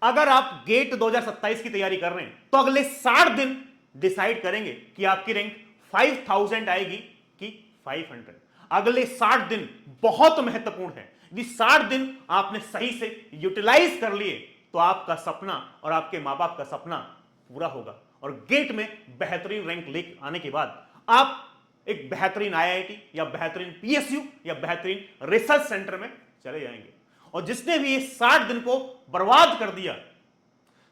अगर आप गेट 2027 की तैयारी कर रहे हैं तो अगले 60 दिन डिसाइड करेंगे कि आपकी रैंक 5000 आएगी कि 500। अगले 60 दिन बहुत महत्वपूर्ण है। यदि 60 दिन आपने सही से यूटिलाइज कर लिए तो आपका सपना और आपके मां बाप का सपना पूरा होगा और गेट में बेहतरीन रैंक ले आने के बाद आप एक बेहतरीन आईआईटी या बेहतरीन पीएसयू या बेहतरीन रिसर्च सेंटर में चले जाएंगे। और जिसने भी ये 60 दिन को बर्बाद कर दिया,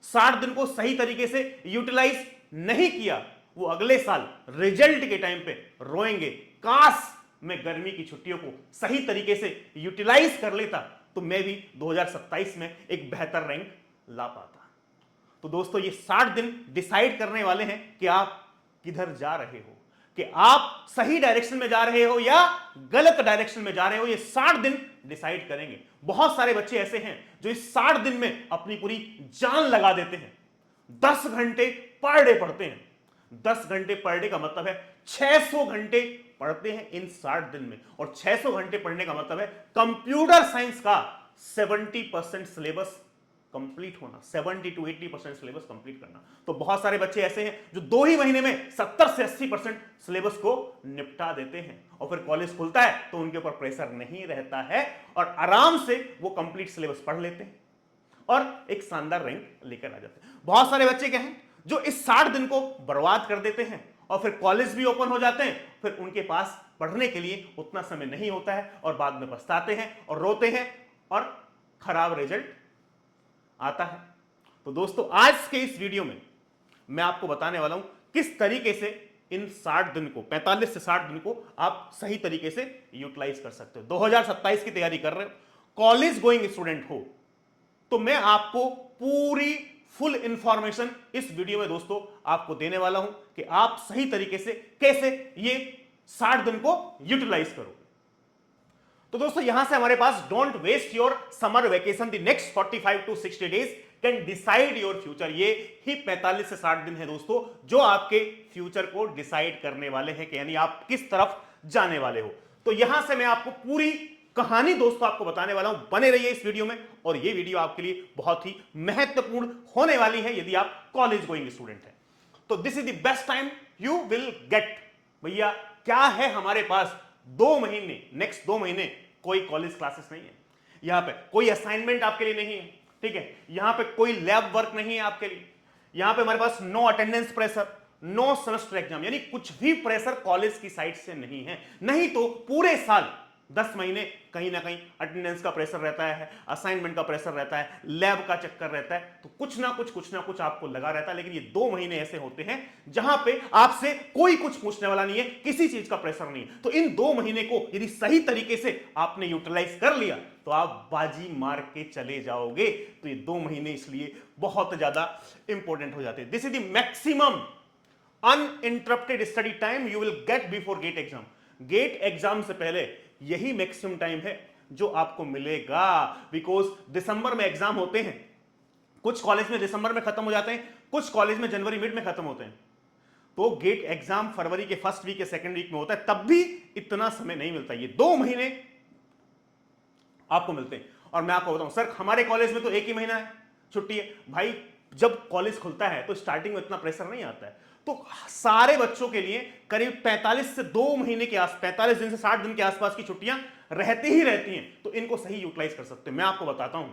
60 दिन को सही तरीके से यूटिलाइज नहीं किया, वो अगले साल रिजल्ट के टाइम पे रोएंगे, काश मैं गर्मी की छुट्टियों को सही तरीके से यूटिलाइज कर लेता तो मैं भी 2027 में एक बेहतर रैंक ला पाता। तो दोस्तों ये 60 दिन डिसाइड करने वाले हैं कि आप किधर जा रहे हो, कि आप सही डायरेक्शन में जा रहे हो या गलत डायरेक्शन में जा रहे हो। ये 60 दिन डिसाइड करेंगे। बहुत सारे बच्चे ऐसे हैं जो इस 60 दिन में अपनी पूरी जान लगा देते हैं। 10 घंटे पर डे पढ़ते हैं। 10 घंटे पर डे का मतलब है 600 घंटे पढ़ते हैं इन 60 दिन में। और 600 घंटे पढ़ने का मतलब है कंप्यूटर साइंस का 70% सिलेबस कंप्लीट होना, 70 to 80% सिलेबस कंप्लीट करना। तो बहुत सारे बच्चे ऐसे हैं जो 2 ही महीने में 70 से 80% सिलेबस को निपटा देते हैं और फिर कॉलेज खुलता है तो उनके ऊपर प्रेशर नहीं रहता है और आराम से वो कंप्लीट सिलेबस पढ़ लेते हैं और एक शानदार रैंक लेकर आ जाते हैं। बहुत सारे बच्चे क्या हैं जो इस 60 दिन को बर्बाद कर देते हैं और फिर कॉलेज भी ओपन हो जाते हैं, फिर उनके पास पढ़ने के लिए उतना समय नहीं होता है और बाद में पछताते हैं और रोते हैं और खराब रिजल्ट आता है। तो दोस्तों आज के इस वीडियो में मैं आपको बताने वाला हूं किस तरीके से इन 60 दिन को, 45 से 60 दिन को आप सही तरीके से यूटिलाइज कर सकते हो। 2027 की तैयारी कर रहे हो, कॉलेज गोइंग स्टूडेंट हो, तो मैं आपको पूरी फुल इंफॉर्मेशन इस वीडियो में दोस्तों आपको देने वाला हूं कि आप सही तरीके से कैसे ये 60 दिन को यूटिलाइज करोगे। तो दोस्तों यहां से हमारे पास don't waste your summer vacation, the next 45 to 60 days can decide your future. ये ही 45 से 60 दिन है दोस्तों जो आपके फ्यूचर को डिसाइड करने वाले हैं कि यानी आप किस तरफ जाने वाले हो। तो यहां से मैं आपको पूरी कहानी दोस्तों आपको बताने वाला हूं, बने रहिए इस वीडियो में। और ये वीडियो आपके लिए बहुत ही महत्वपूर्ण होने वाली है यदि आप कॉलेज गोइंग स्टूडेंट हैं। तो this is the best time you will gate. भैया क्या है हमारे पास 2 महीने, नेक्स्ट 2 महीने कोई कॉलेज क्लासेस नहीं है, यहां पे कोई असाइनमेंट आपके लिए नहीं है, ठीक है, यहां पे कोई लैब वर्क नहीं है आपके लिए, यहां पे हमारे पास no attendance pressure, no semester exam, यानी कुछ भी प्रेशर कॉलेज की साइड से नहीं है। नहीं तो पूरे साल 10 महीने कहीं ना कहीं अटेंडेंस का प्रेशर रहता है, असाइनमेंट का प्रेशर रहता है, लैब का चक्कर रहता है, तो कुछ ना कुछ आपको लगा रहता है। लेकिन ये 2 महीने ऐसे होते हैं जहां पे आपसे कोई कुछ पूछने वाला नहीं है, किसी चीज का प्रेशर नहीं है। तो इन 2 महीने को यदि सही तरीके से आपने यूटिलाइज कर लिया तो आप बाजी मार के चले जाओगे। तो ये 2 महीने इसलिए बहुत ज्यादा इंपॉर्टेंट हो जाते हैं। This is the maximum uninterrupted study time you will get before GATE exam. GATE exam से पहले यही मैक्सिमम टाइम है जो आपको मिलेगा, बिकॉज दिसंबर में एग्जाम होते हैं, कुछ कॉलेज में दिसंबर में खत्म हो जाते हैं, कुछ कॉलेज में जनवरी मिड में खत्म होते हैं। तो गेट एग्जाम फरवरी के फर्स्ट वीक या सेकंड वीक में होता है, तब भी इतना समय नहीं मिलता। ये 2 महीने आपको मिलते हैं। और मैं आपको बताऊं सर हमारे कॉलेज में तो 1 ही महीना है छुट्टी है। भाई जब कॉलेज खुलता है तो स्टार्टिंग में इतना प्रेशर नहीं आता है। तो सारे बच्चों के लिए करीब 45 से 2 महीने के आस 45 दिन से 60 दिन के आसपास की छुट्टियां रहती ही रहती हैं। तो इनको सही यूटिलाइज कर सकते हैं। मैं आपको बताता हूं,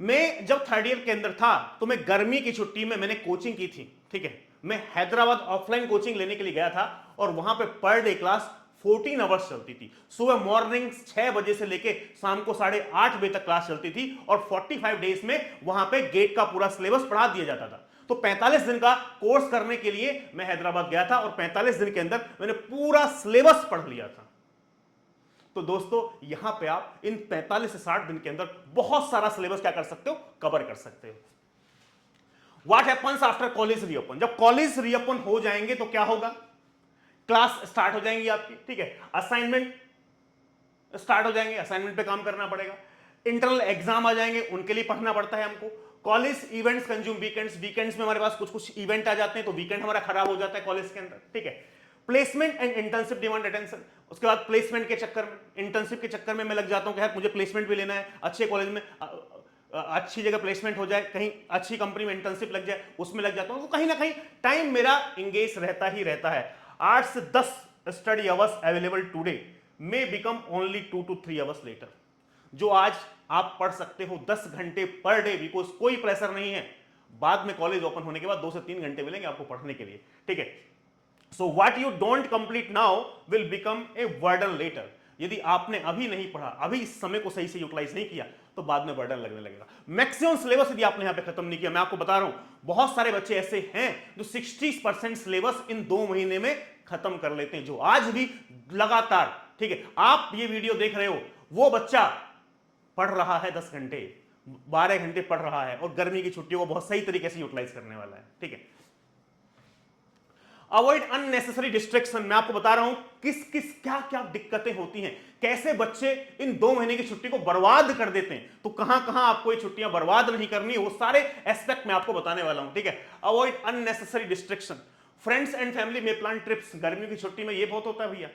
मैं जब 3rd ईयर के अंदर था तो मैं गर्मी की छुट्टी में मैंने कोचिंग की थी, ठीक है, मैं हैदराबाद ऑफलाइन कोचिंग लेने के लिए गया था और वहां पे पर डे क्लास 14 आवर्स चलती थी। सुबह मॉर्निंग 6 बजे से लेके शाम को 8:30 बजे तक क्लास चलती थी और 45 डेज में वहां पे गेट का पूरा सिलेबस पढ़ा दिया जाता था। तो 45 दिन का कोर्स करने के लिए मैं हैदराबाद गया था और 45 दिन के अंदर मैंने पूरा सिलेबस पढ़ लिया था। तो दोस्तों यहां पे आप इन 45 से 60 दिन के अंदर बहुत सारा सिलेबस क्या कर सकते हो, कवर कर सकते हो। What happens after college reopen? जब कॉलेज रीओपन हो जाएंगे तो क्या होगा, क्लास स्टार्ट हो जाएंगी आपकी, ठीक है, असाइनमेंट स्टार्ट हो जाएंगे, असाइनमेंट पे काम करना पड़ेगा, इंटरनल एग्जाम आ जाएंगे, उनके लिए पढ़ना पड़ता है हमको। College events consume weekends, weekends में हमारे पास कुछ इवेंट आ जाते हैं तो वीकेंड हमारा खराब हो जाता है कॉलेज के अंदर, ठीक है। Placement and internship demand attention, उसके बाद प्लेसमेंट के चक्कर में, इंटर्नशिप के चक्कर में मैं लग जाता हूं कि यार मुझे प्लेसमेंट भी लेना है अच्छे कॉलेज में, अच्छी जगह प्लेसमेंट हो जाए, कहीं अच्छी कंपनी में इंटर्नशिप लग जाए, उसमें लग जाता हूं, तो कहीं ना कहीं टाइम मेरा इंगेज रहता ही रहता है। 8 से 10 study hours available today may become only 2 to 3 hours later. जो आज आप पढ़ सकते हो 10 घंटे पर डे, बिकॉज कोई प्रेशर नहीं है, बाद में कॉलेज ओपन होने के बाद 2 से 3 घंटे मिलेंगे आपको पढ़ने के लिए, ठीक है। So what you don't complete now will become a burden later. यदि आपने अभी नहीं पढ़ा, अभी इस समय को सही से यूटिलाइज नहीं किया, तो बाद में बर्डन लगने लगेगा। मैक्सिमम सिलेबस यदि आपने यहां पे खत्म नहीं किया, मैं आपको बता रहा हूं बहुत सारे बच्चे ऐसे हैं जो 60% सिलेबस इन 2 महीने में खत्म कर लेते हैं, जो आज भी लगातार, ठीक है, आप ये वीडियो देख रहे हो, वो बच्चा पढ़ रहा है 10 घंटे 12 घंटे पढ़ रहा है और गर्मी की छुट्टियों को बहुत सही तरीके से यूटिलाइज करने वाला है, ठीक है। Avoid unnecessary distraction. मैं आपको बता रहा हूं किस किस क्या क्या दिक्कतें होती हैं, कैसे बच्चे इन 2 महीने की छुट्टी को बर्बाद कर देते हैं, तो कहां कहां आपको ये छुट्टियां बर्बाद नहीं करनी, वो सारे एस्पेक्ट मैं आपको बताने वाला हूं, ठीक है। Avoid unnecessary distraction. Friends and family में प्लान ट्रिप्स। गर्मियों की छुट्टी में ये बहुत होता है भैया,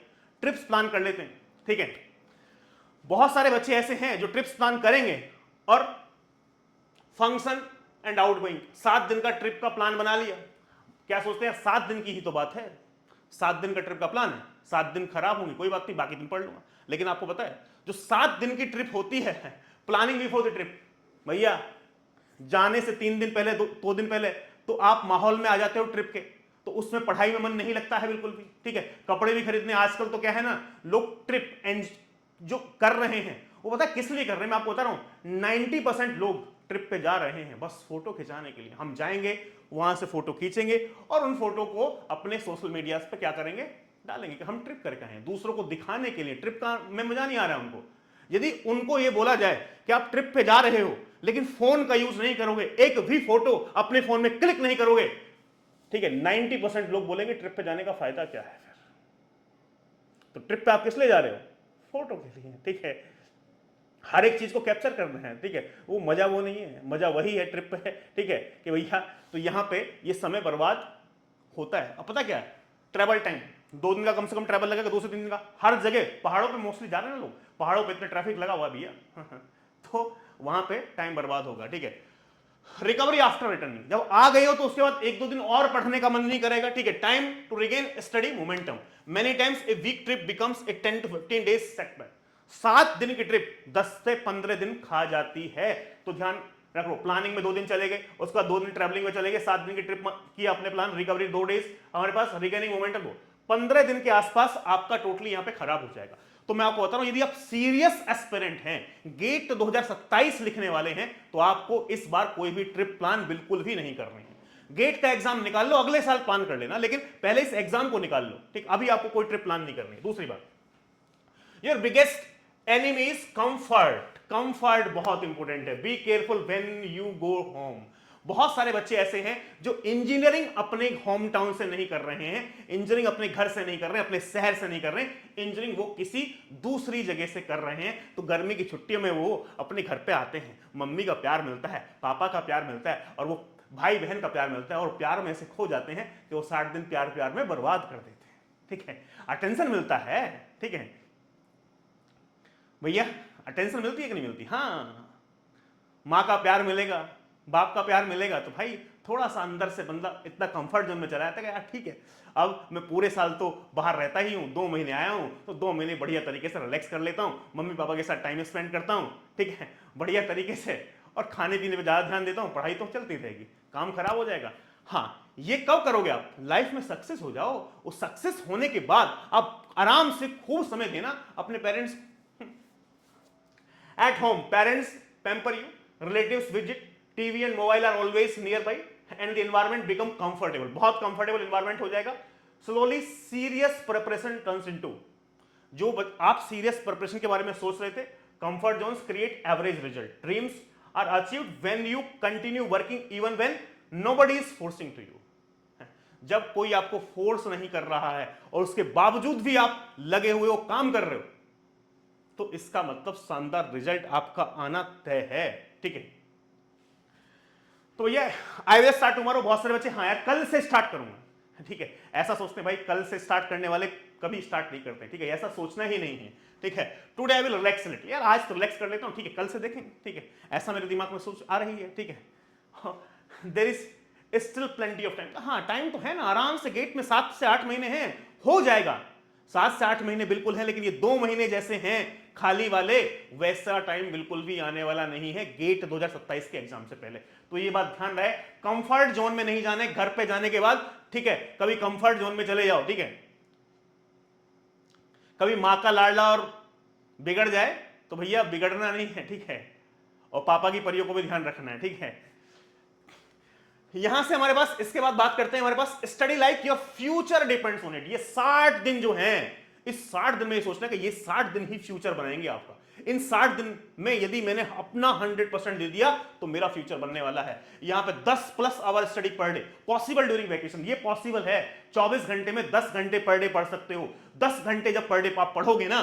ट्रिप्स प्लान कर लेते हैं, ठीक है। बहुत सारे बच्चे ऐसे हैं जो ट्रिप्स प्लान करेंगे और फंक्शन एंड आउटगोइंग, 7 दिन का ट्रिप का प्लान बना लिया, क्या सोचते हैं 7 दिन की ही तो बात है, 7 दिन का ट्रिप का प्लान है, 7 दिन खराब होंगे कोई बात नहीं, बाकी दिन पढ़ लूंगा। लेकिन आपको पता है जो 7 दिन की ट्रिप होती है, प्लानिंग बिफोर द ट्रिप, भैया जाने से 3 दिन पहले, 2 दिन पहले तो आप माहौल में आ जाते हो ट्रिप के, तो उसमें पढ़ाई में मन नहीं लगता है बिल्कुल भी, ठीक है। कपड़े भी खरीदने आजकल तो क्या है ना, लोग ट्रिप एंड जो कर रहे हैं वो पता है किस लिए कर रहे हैं, मैं आपको बता रहा हूं 90% लोग ट्रिप पे जा रहे हैं बस फोटो खिंचाने के लिए। हम जाएंगे वहां से फोटो खींचेंगे और उन फोटो को अपने सोशल मीडिया पे क्या करेंगे, डालेंगे कि हम ट्रिप करके आए हैं, दूसरों को दिखाने के लिए। ट्रिप का में मजा नहीं आ रहा है उनको। यदि उनको ये बोला जाए कि आप ट्रिप पे जा रहे हो लेकिन फोन का यूज नहीं करोगे, एक भी फोटो अपने फोन में क्लिक नहीं करोगे, ठीक है, 90% लोग बोलेंगे ट्रिप पे जाने का फायदा क्या है फिर। तो ट्रिप पे आप किस लिए जा रहे हो, फोटो के लिए, ठीक है, हर एक चीज को कैप्चर करना है, ठीक है। वो मजा वो नहीं है, मजा वही है ट्रिप पे, ठीक है, कि भैया तो यहां पे ये समय बर्बाद होता है। अब पता क्या है, ट्रैवल टाइम 2 दिन का कम से कम ट्रैवल लगेगा, 2 से 3 दिन का। हर जगह पहाड़ों पे मोस्टली जा रहे हैं ना लोग, पहाड़ों पे इतने ट्रैफिक लगा हुआ भैया तो वहां पे टाइम बर्बाद होगा, ठीक है। रिकवरी आफ्टर रिटर्निंग, जब आ गए हो तो उसके बाद 1-2 दिन और पढ़ने का मन नहीं करेगा, ठीक है। Time to regain study momentum. Many times a week trip becomes a 10 to 15 days setback. 7 दिन की ट्रिप 10 से 15 दिन खा जाती है, तो ध्यान रखो। प्लानिंग में 2 दिन चले गए, उसके बाद 2 दिन ट्रैवलिंग में चले गए, 7 दिन की ट्रिप किया अपने प्लान, रिकवरी 2 डेज हमारे पास, रिगेनिंग मोमेंटम 2, 15 दिन के आसपास आपका टोटली यहां पे खराब हो जाएगा। तो मैं आपको बता रहा हूं यदि आप सीरियस एस्पिरेंट हैं, गेट 2027 लिखने वाले हैं, तो आपको इस बार कोई भी ट्रिप प्लान बिल्कुल भी नहीं करनी है। गेट का एग्जाम निकाल लो, अगले साल प्लान कर लेना, लेकिन पहले इस एग्जाम को निकाल लो, ठीक। अभी आपको कोई ट्रिप प्लान नहीं करनी है। दूसरी बात, your biggest enemy is comfort. Comfort बहुत इंपॉर्टेंट है। Be careful when you go home. बहुत सारे बच्चे ऐसे हैं जो इंजीनियरिंग अपने होम टाउन से नहीं कर रहे हैं, इंजीनियरिंग अपने घर से नहीं कर रहे हैं, अपने शहर से नहीं कर रहे हैं, इंजीनियरिंग वो किसी दूसरी जगह से कर रहे हैं। तो गर्मी की छुट्टियों में वो अपने घर पे आते हैं, मम्मी का प्यार मिलता है, पापा का प्यार मिलता है, और वो भाई बहन का प्यार मिलता है, और प्यार में से खो जाते हैं कि वो 60 दिन प्यार प्यार में बर्बाद कर देते हैं, ठीक है। अटेंशन मिलता है, ठीक है भैया, अटेंशन मिलती है कि नहीं मिलती? हाँ, माँ का प्यार मिलेगा, बाप का प्यार मिलेगा, तो भाई थोड़ा सा अंदर से बंदा इतना कंफर्ट जोन में चला जाता है कि यार ठीक है, अब मैं पूरे साल तो बाहर रहता ही हूँ, 2 महीने आया हूँ, तो 2 महीने बढ़िया तरीके से रिलैक्स कर लेता हूँ, मम्मी पापा के साथ टाइम स्पेंड करता हूँ, ठीक है, बढ़िया तरीके से, और खाने पीने पर ज़्यादा ध्यान देता हूँ, पढ़ाई तो चलती रहेगी, काम खराब हो जाएगा। हाँ, ये कब करोगे आप? लाइफ में सक्सेस हो जाओ, उस सक्सेस होने के बाद आप आराम से खूब समय देना अपने parents. At home, parents pamper you, relatives visit, TV and mobile are always nearby, and the environment become comfortable. बहुत comfortable environment हो जाएगा। Slowly serious preparation turns into, जो आप serious preparation के बारे में सोच रहे थे, comfort zones create average result. Dreams are achieved when you continue working even when nobody is forcing to you. जब कोई आपको फोर्स नहीं कर रहा है और उसके बावजूद भी आप लगे हुए हो, काम कर रहे हो, तो इसका मतलब शानदार रिजल्ट आपका आना तय है, ठीक है। तो ये आई स्टार्ट टुमारो, बहुत सारे बच्चे हाँ यार कल से स्टार्ट करूंगा, ठीक है, ऐसा सोचते हैं भाई कल से स्टार्ट करने वाले कभी स्टार्ट नहीं करते, ठीक है, ऐसा सोचना ही नहीं है, ठीक है। Today I will relax little, यार आज तो रिलैक्स कर लेता हूँ, ठीक है, कल से देखेंगे, ठीक है, ऐसा मेरे दिमाग में सोच आ रही है, ठीक है। There is still plenty of time, हाँ टाइम तो है ना, आराम से गेट में 7 से 8 महीने हैं, हो जाएगा। 7 से 8 महीने बिल्कुल है, लेकिन ये 2 महीने जैसे हैं खाली वाले, वैसा टाइम बिल्कुल भी आने वाला नहीं है गेट 2027 के एग्जाम से पहले। तो ये बात ध्यान रहे, कंफर्ट जोन में नहीं जाने, घर पे जाने के बाद, ठीक है, कभी कंफर्ट जोन में चले जाओ, ठीक है, कभी मां का लाडला और बिगड़ जाए तो भैया बिगड़ना नहीं है, ठीक है, और पापा की परियों को भी ध्यान रखना है, ठीक है। यहां से हमारे पास, इसके बाद बात करते हैं, हमारे पास study like your future depends on it. ये 60 दिन जो हैं, इस 60 दिन में ये सोचना कि ये 60 दिन ही फ्यूचर बनाएंगे आपका। इन 60 दिन में यदि मैंने अपना 100% दे दिया तो मेरा फ्यूचर बनने वाला है। यहां पे 10+ hour study per day possible during vacation, ये पॉसिबल है। 24 घंटे में 10 घंटे पर डे पढ़ सकते हो। 10 घंटे जब पर डे आप पढ़ोगे ना,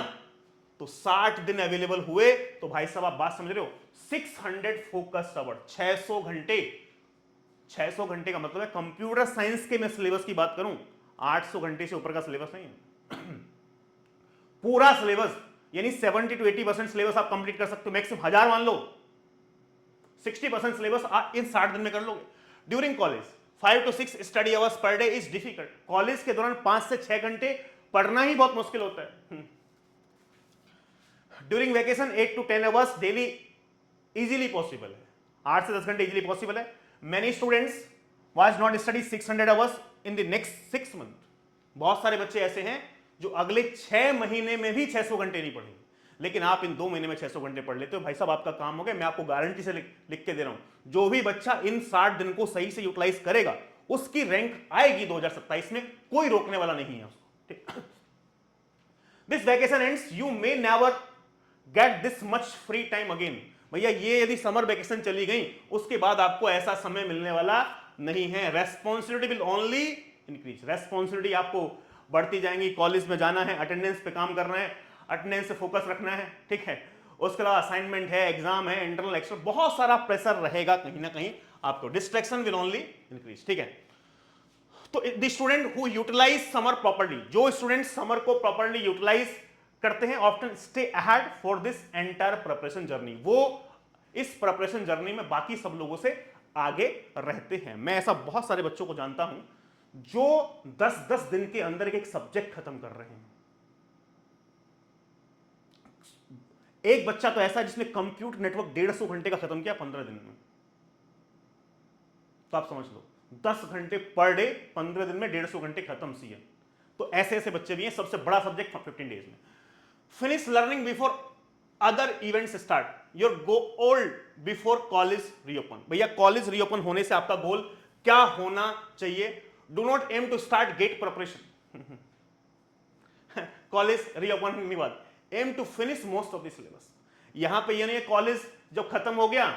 तो 60 दिन अवेलेबल हुए तो भाई साहब आप बात समझ रहे हो, 600 फोकस्ड आवर, 600 घंटे। 600 घंटे का मतलब है, कंप्यूटर साइंस के मैं सिलेबस की बात करूं, 800 घंटे से ऊपर का सिलेबस नहीं है। पूरा सिलेबस यानी 70 to 80% सिलेबस आप कंप्लीट कर सकते हो, मैक्सिमम 1000 मान लो, 60% सिलेबस आप इन 60 दिन में कर लोगे। During college 5 to 6 study hours per day is difficult. College के दौरान 5 से 6 घंटे पढ़ना ही बहुत मुश्किल होता है। During vacation 8 to 10 hours daily easily possible है, 8 से 10 घंटे इजीली पॉसिबल है। Many students was not study 600 hours in the next 6 months। बहुत सारे बच्चे ऐसे हैं जो अगले 6 महीने में भी 600 घंटे नहीं पढ़ेंगे, लेकिन आप इन 2 महीने में 600 घंटे पढ़ लेते हो, भाई साहब आपका काम हो गया। मैं आपको गारंटी से लिख के दे रहा हूं, जो भी बच्चा इन 60 दिन को सही से यूटिलाइज करेगा उसकी रैंक आएगी 2027 में, कोई रोकने वाला नहीं है उसको। This vacation ends, you may never get this much free time again. भैया ये यदि समर वेकेशन चली गई, उसके बाद आपको ऐसा समय मिलने वाला नहीं है। Responsibility will only increase, responsibility आपको बढ़ती जाएंगी। कॉलेज में जाना है, अटेंडेंस पे काम करना है, अटेंडेंस से फोकस रखना है, ठीक है, उसके अलावा असाइनमेंट है, एग्जाम है, इंटरनल एक्सटर्नल, बहुत सारा प्रेशर रहेगा कहीं ना कहीं आपको। डिस्ट्रैक्शन विल ओनली इंक्रीज, ठीक है। तो the student who utilise summer properly, जो स्टूडेंट समर को प्रॉपर्ली यूटिलाइज करते हैं, often stay ahead for this entire preparation journey, वो इस प्रिपरेशन जर्नी में बाकी सब लोगों से आगे रहते हैं। मैं ऐसा बहुत सारे बच्चों को जानता हूं जो 10-10 दिन के अंदर एक सब्जेक्ट खत्म कर रहे हैं। एक बच्चा तो ऐसा जिसने कंप्यूटर नेटवर्क 150 घंटे का खत्म किया 15 दिन में। तो आप समझ लो 10 घंटे पर डे, 15 दिन में 150 घंटे खत्म सीए। तो ऐसे ऐसे बच्चे भी हैं। सबसे बड़ा सब्जेक्ट 15 डेज में। Finish learning before other events start, your goal before college reopen. भैया कॉलेज रीओपन होने से आपका गोल क्या होना चाहिए? Do not aim to start GATE preparation, college reopen होने के बाद aim to finish most of the syllabus. यहां पे ये नहीं कॉलेज जब खत्म हो गया,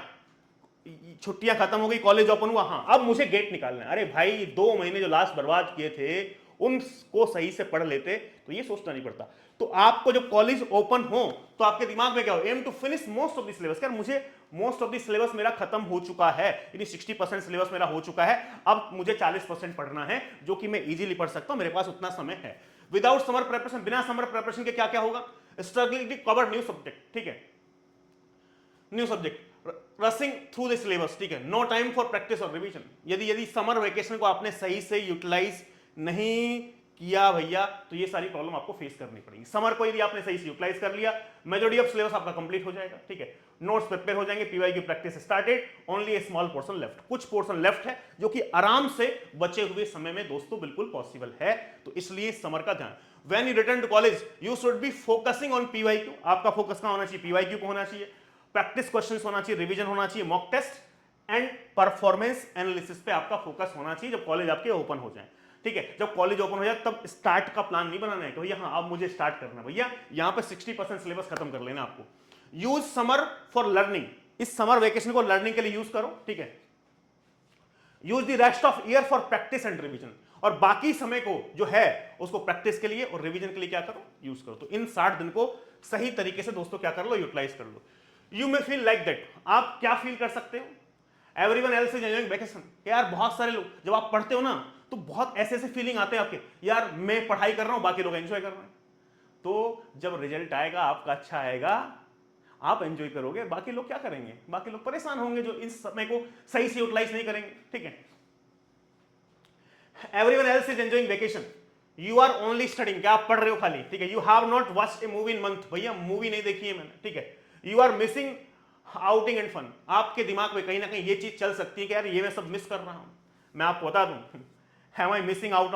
छुट्टियां खत्म हो गई, कॉलेज ओपन हुआ, हाँ अब मुझे गेट निकालना है। अरे भाई 2 महीने जो लास्ट बर्बाद किए थे उनको सही से पढ़ लेते तो ये सोचना नहीं पड़ता। तो आपको जब कॉलेज ओपन हो तो आपके दिमाग में क्या हो, aim to finish most of the syllabus. यार मुझे मोस्ट ऑफ द सिलेबस मेरा खत्म हो चुका है, यानी 60% सिलेबस मेरा हो चुका है, अब मुझे 40% पढ़ना है जो कि मैं इजीली पढ़ सकता हूं, मेरे पास उतना समय है। विदाउट समर प्रिपरेशन, बिना समर प्रिपरेशन के क्या क्या होगा? Struggling to cover new subject, ठीक है, new subject, rushing through the syllabus, ठीक है, नो टाइम फॉर प्रैक्टिस और रिवीजन। यदि समर वेकेशन को आपने सही से यूटिलाइज नहीं किया भैया तो ये सारी प्रॉब्लम आपको फेस करनी पड़ेगी। समर को यदि आपने सही से यूटिलाइज कर लिया, मेजॉरिटी ऑफ सिलेबस आपका कंप्लीट हो जाएगा, ठीक है, नोट्स प्रिपेयर हो जाएंगे, पीवाई की प्रैक्टिस स्टार्टेड, ओनली ए स्मॉल पोर्शन लेफ्ट। कुछ पोर्शन लेफ्ट है जो कि आराम से बचे हुए समय में दोस्तों बिल्कुल पॉसिबल है। तो इसलिए समर का ध्यान। When you return to college you should be focusing on PYQ. आपका फोकस कहां होना चाहिए? पीवाईक्यू को होना चाहिए, प्रैक्टिस क्वेश्चंस होना चाहिए, रिवीजन होना चाहिए, mock test and performance analysis पे आपका फोकस होना चाहिए जब कॉलेज आपके ओपन हो जाए, ठीक है। जब कॉलेज ओपन हो जाए तब स्टार्ट का प्लान नहीं बनाना है कि भैया हाँ अब मुझे स्टार्ट करना है। भैया यहां पे 60% सिलेबस खत्म कर लेना आपको। यूज समर फॉर लर्निंग, इस समर वेकेशन को लर्निंग के लिए यूज करो, ठीक है। Use the rest of year for practice and revision, और बाकी समय को जो है उसको प्रैक्टिस के लिए और रिवीजन के लिए क्या करो? यूज करो। तो इन 60 दिन को सही तरीके से दोस्तों क्या कर लो? यूटिलाइज कर लो। You may feel like that, आप क्या फील कर सकते हो? Everyone else is enjoying vacation. यार बहुत सारे लोग, जब आप पढ़ते हो ना तो बहुत ऐसे ऐसे फीलिंग आते हैं आपके, यार मैं पढ़ाई कर रहा हूं, बाकी लोग एंजॉय कर रहे हैं। तो जब रिजल्ट आएगा आपका अच्छा आएगा, आप एंजॉय करोगे, बाकी लोग क्या करेंगे? बाकी लोग परेशान होंगे जो इस समय को सही से यूटिलाइज नहीं करेंगे। ठीक है, everyone else is enjoying vacation, you are only studying. क्या आप पढ़ रहे हो खाली? ठीक है, you have not watched a movie in month. भैया मूवी नहीं देखी है मैंने। ठीक है, you are missing outing and fun. आपके दिमाग में कहीं ना कहीं ये चीज चल सकती है कि यार ये मैं सब मिस कर रहा हूं। मैं आपको बता दूं, have I missing out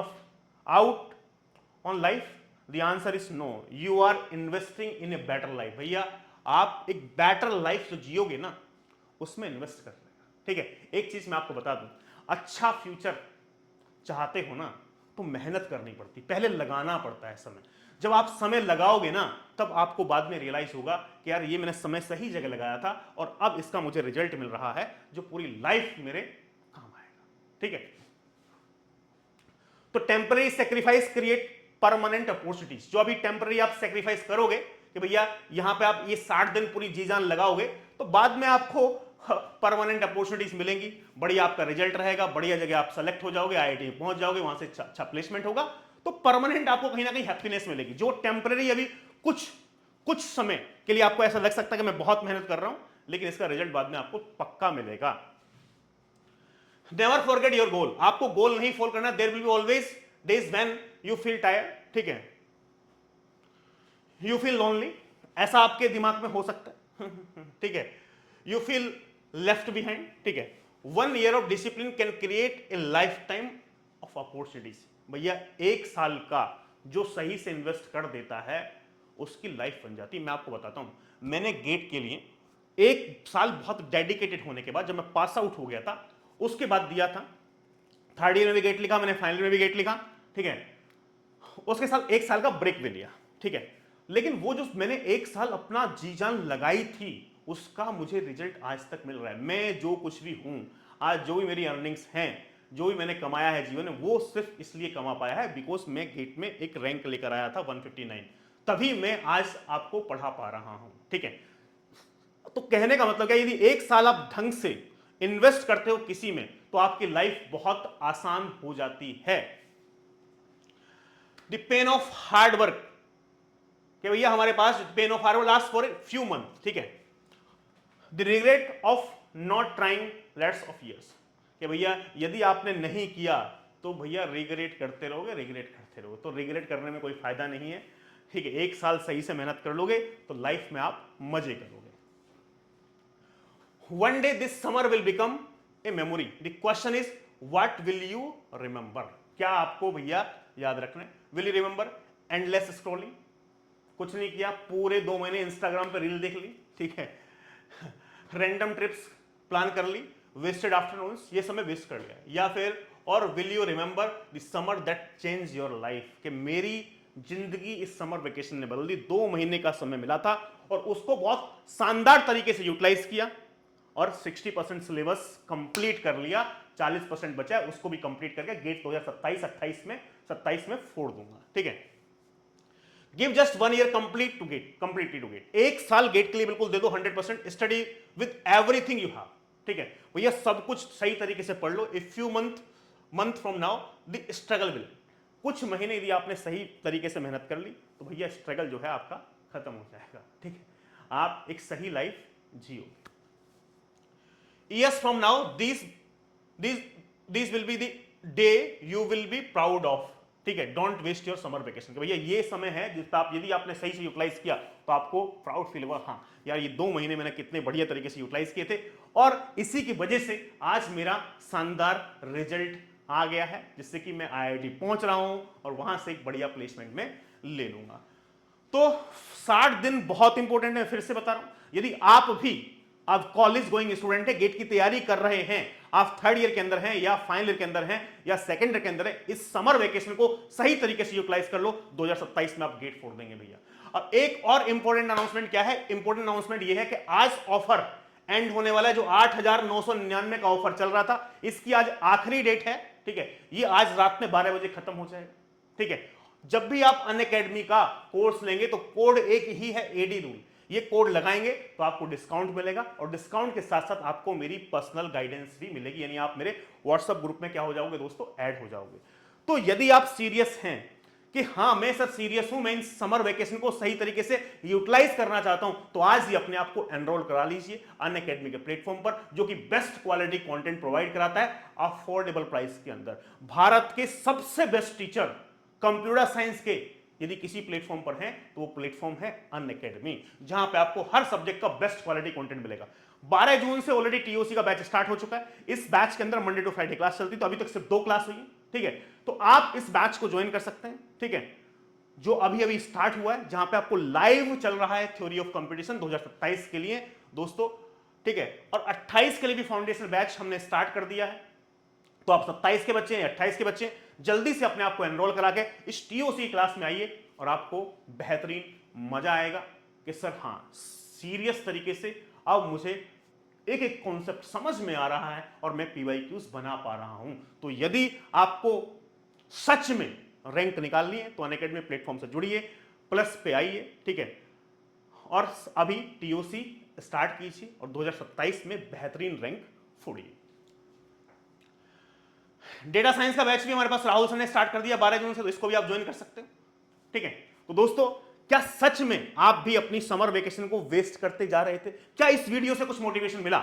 on life? The answer is no, you are investing in a better life. भैया आप एक बेटर लाइफ जो जियोगे ना, उसमें इन्वेस्ट कर लेगा। ठीक है, एक चीज मैं आपको बता दूं, अच्छा फ्यूचर चाहते हो ना तो मेहनत करनी पड़ती, पहले लगाना पड़ता है समय। जब आप समय लगाओगे ना, तब आपको बाद में रियलाइज होगा कि यार ये मैंने समय सही जगह लगाया था और अब इसका मुझे रिजल्ट मिल रहा है जो पूरी लाइफ मेरे काम आएगा। ठीक है, तो temporary sacrifice create permanent opportunities. जो अभी टेम्पररी आप सेक्रीफाइस करोगे कि भैया यहां पे आप ये 60 दिन पूरी जी जान लगाओगे, तो बाद में आपको परमानेंट अपॉर्चुनिटीज मिलेंगी, बढ़िया आपका रिजल्ट रहेगा, बढ़िया जगह आप सेलेक्ट हो जाओगे, आईआईटी में पहुंच जाओगे, वहां से अच्छा प्लेसमेंट होगा, तो परमानेंट आपको कहीं ना कहीं हैप्पीनेस मिलेगी। जो टेम्पररी अभी कुछ समय के लिए आपको ऐसा लग सकता है कि मैं बहुत मेहनत कर रहा हूं, लेकिन इसका रिजल्ट बाद में आपको पक्का मिलेगा। Never forget your goal. आपको गोल नहीं फॉलो करना। There will be always days when you feel tired. ठीक है, यू फील लोनली, ऐसा आपके दिमाग में हो सकता है। ठीक है, यू फील लेफ्ट बिहाइंड। ठीक है, 1 year of discipline can create a life time of opportunities. भैया 1 साल का जो सही से इन्वेस्ट कर देता है उसकी लाइफ बन जाती है। मैं आपको बताता हूं, मैंने गेट के लिए 1 साल बहुत डेडिकेटेड होने के बाद, जब मैं पास आउट हो गया था, उसके बाद दिया था। 3rd ईयर में भी गेट लिखा मैंने, फाइनल में भी गेट लिखा। ठीक है, उसके साथ 1 साल का ब्रेक भी लिया। ठीक है, लेकिन वो जो मैंने 1 साल अपना जी जान लगाई थी, उसका मुझे रिजल्ट आज तक मिल रहा है। मैं जो कुछ भी हूं आज, जो भी मेरी अर्निंग्स हैं, जो भी मैंने कमाया है जीवन में, वो सिर्फ इसलिए कमा पाया है बिकॉज मैं गेट में एक रैंक लेकर आया था 159, तभी मैं आज आपको पढ़ा पा रहा हूं। ठीक है, तो कहने का मतलब क्या, यदि 1 साल आप ढंग से इन्वेस्ट करते हो किसी में, तो आपकी लाइफ बहुत आसान हो जाती है। The pain of hard work, कि भैया हमारे पास pain of hard work last for a few month. ठीक है, the regret of not trying lasts of years, कि भैया यदि आपने नहीं किया तो भैया रिग्रेट करते रहोगे, रिग्रेट करते रहोगे, तो रिग्रेट करने में कोई फायदा नहीं है। ठीक है, 1 साल सही से मेहनत कर लोगे तो लाइफ में आप मजे करोगे। One day this summer will become a memory, the question is what will you remember. क्या आपको भैया याद रखना है? Will you remember endless scrolling, कुछ नहीं किया, पूरे 2 महीने इंस्टाग्राम पे रील देख ली। ठीक है, रैंडम ट्रिप्स प्लान कर ली, वेस्टेड आफ्टरनून्स, ये समय वेस्ट कर लिया। या फिर और will you remember the summer that change your life, कि मेरी जिंदगी इस समर वेकेशन ने बदल दी। 2 महीने का समय मिला था और उसको बहुत शानदार तरीके से यूटिलाइज किया और 60% सिलेबस कंप्लीट कर लिया, 40% बचा है, उसको भी कंप्लीट करके गेट 2027-28 में फोड़ दूंगा। ठीक है, give just 1 year completely to GATE. 1 साल गेट के लिए बिल्कुल दे दो 100%, study with everything you have. ठीक है भैया, सब कुछ सही तरीके से पढ़ लो। A few month from now the struggle will, कुछ महीने यदि आपने सही तरीके से मेहनत कर ली तो भैया स्ट्रगल जो है आपका खत्म हो जाएगा। ठीक है, आप एक सही life Jio. Years from now, these will be the day you will be proud of। ठीक है, don't waste your summer vacation. भैया ये समय है जिसका आप यदि आपने सही से यूटिलाइज किया तो आपको प्राउड फील होगा, हाँ यार ये 2 महीने मैंने कितने बढ़िया तरीके से यूटिलाइज किए थे और इसी की वजह से आज मेरा शानदार रिजल्ट आ गया है, जिससे कि मैं आईआईटी पहुंच रहा हूं और वहां से एक बढ़िया प्लेसमेंट में ले लूंगा। तो 60 दिन बहुत इंपॉर्टेंट है, फिर से बता रहा हूं। यदि आप भी आप कॉलेज गोइंग स्टूडेंट है, गेट की तैयारी कर रहे हैं, आप 3rd ईयर के अंदर हैं या फाइनल ईयर के अंदर हैं या 2nd ईयर के अंदर है, इस समर वेकेशन को सही तरीके से यूटिलाइज कर लो। 2027 में आप गेट फोड़ देंगे भैया। अब एक और इंपॉर्टेंट अनाउंसमेंट क्या है? इंपॉर्टेंट अनाउंसमेंट यह है कि आज ऑफर एंड होने वाला है। जो 8,999 का ऑफर चल रहा था, इसकी आज आखिरी डेट है। ठीक है, ये आज रात में 12 बजे खत्म हो जाएगा। ठीक है, जब भी आप अनअकैडमी का कोर्स लेंगे तो कोड एक ही है, एडी रूल। ये कोड लगाएंगे तो आपको डिस्काउंट मिलेगा और डिस्काउंट के साथ साथ आपको मेरी पर्सनल गाइडेंस भी मिलेगी, यानी आप मेरे व्हाट्सएप ग्रुप में क्या हो जाओगे दोस्तों, ऐड हो जाओगे। तो यदि आप सीरियस हैं कि हाँ मैं सर सीरियस हूं, मैं इन समर वेकेशन को सही तरीके से यूटिलाइज करना चाहता हूं, तो आज ही अपने आप को एनरोल करा लीजिए अनअकैडमी के प्लेटफॉर्म पर, जो कि बेस्ट क्वालिटी कंटेंट प्रोवाइड कराता है अफोर्डेबल प्राइस के अंदर। भारत के सबसे बेस्ट टीचर कंप्यूटर साइंस के यदि किसी प्लेटफॉर्म पर हैं तो वो प्लेटफॉर्म है अनअकैडमी, जहां पे आपको हर सब्जेक्ट का बेस्ट क्वालिटी कंटेंट मिलेगा। 12 जून से ऑलरेडी टीओसी का बैच स्टार्ट हो चुका है। इस बैच के अंदर मंडे टू फ्राइडे क्लास चलती है, तो अभी तक सिर्फ 2 क्लास हुई है, ठीक है। तो आप इस बैच को ज्वाइन कर सकते हैं, ठीक है, जो अभी अभी स्टार्ट हुआ है, जहां पे आपको लाइव चल रहा है थ्योरी ऑफ कंपटीशन 2027 के लिए दोस्तों, ठीक है। और 28 के लिए भी फाउंडेशन बैच हमने स्टार्ट कर दिया है। तो आप 27 के बच्चे हैं, 28 के बच्चे, जल्दी से अपने आप को एनरोल करा के इस टीओसी क्लास में आइए और आपको बेहतरीन मजा आएगा कि सर हाँ सीरियस तरीके से अब मुझे एक एक कॉन्सेप्ट समझ में आ रहा है और मैं पीवाईक्यूज बना पा रहा हूं। तो यदि आपको सच में रैंक निकालनी है तो अनअकैडमी प्लेटफॉर्म से जुड़िए, प्लस पे आइए, ठीक है, और अभी टीओसी स्टार्ट कीजिए और 2027 में बेहतरीन रैंक फोड़िए। डेटा साइंस का बैच भी हमारे पास राहुल सर ने स्टार्ट कर दिया 12 जून से, तो इसको भी आप ज्वाइन कर सकते हो, ठीक है। तो दोस्तों क्या सच में आप भी अपनी समर वेकेशन को वेस्ट करते जा रहे थे? क्या इस वीडियो से कुछ मोटिवेशन मिला?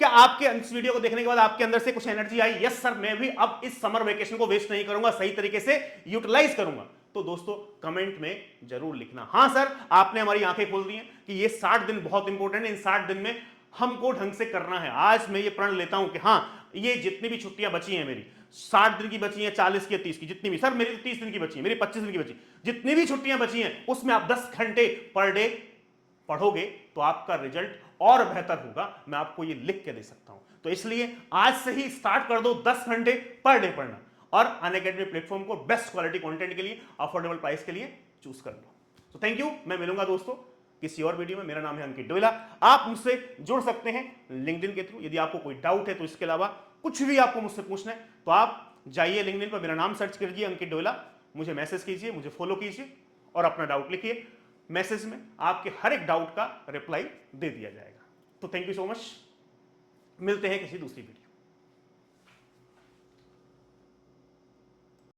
क्या आपके इस वीडियो को देखने के बाद आपके अंदर से कुछ एनर्जी आई, यस सर मैं भी अब इस समर वेकेशन को वेस्ट नहीं करूंगा, सही तरीके से यूटिलाइज करूंगा? तो दोस्तों कमेंट में जरूर लिखना, हाँ सर आपने हमारी आंखें खोल दी हैं कि ये 60 दिन बहुत इंपॉर्टेंट है, इन 60 दिन में हमको ढंग से करना है। आज मैं ये प्रण लेता हूं कि हाँ ये जितनी भी छुट्टियां बची हैं मेरी, 60 दिन की बची हैं, 40 की, 30 की, जितनी भी, सर मेरी तो 30 दिन की बची है, मेरी 25 दिन की बची, जितनी भी छुट्टियां बची हैं उसमें आप 10 घंटे पर डे पढ़ोगे तो आपका रिजल्ट और बेहतर होगा। मैं आपको ये लिख के दे सकता हूं। तो इसलिए आज से ही स्टार्ट कर दो 10 घंटे पर डे पढ़ना और अनअकैडमी प्लेटफॉर्म को बेस्ट क्वालिटी कंटेंट के लिए अफोर्डेबल प्राइस के लिए चूज कर लो। तो थैंक यू, मैं मिलूंगा दोस्तों किसी और वीडियो में। मेरा नाम है अंकित डोयला, आप मुझसे जुड़ सकते हैं लिंक्डइन के थ्रू। यदि आपको कोई डाउट है तो इसके अलावा कुछ भी आपको मुझसे पूछना है तो आप जाइए लिंक्डइन पर, मेरा नाम सर्च कीजिए अंकित डोयला, मुझे मैसेज कीजिए, मुझे फॉलो कीजिए और अपना डाउट लिखिए। मैसेज में आपके हर एक डाउट का रिप्लाई दे दिया जाएगा। तो थैंक यू सो मच, मिलते हैं किसी दूसरी वीडियो।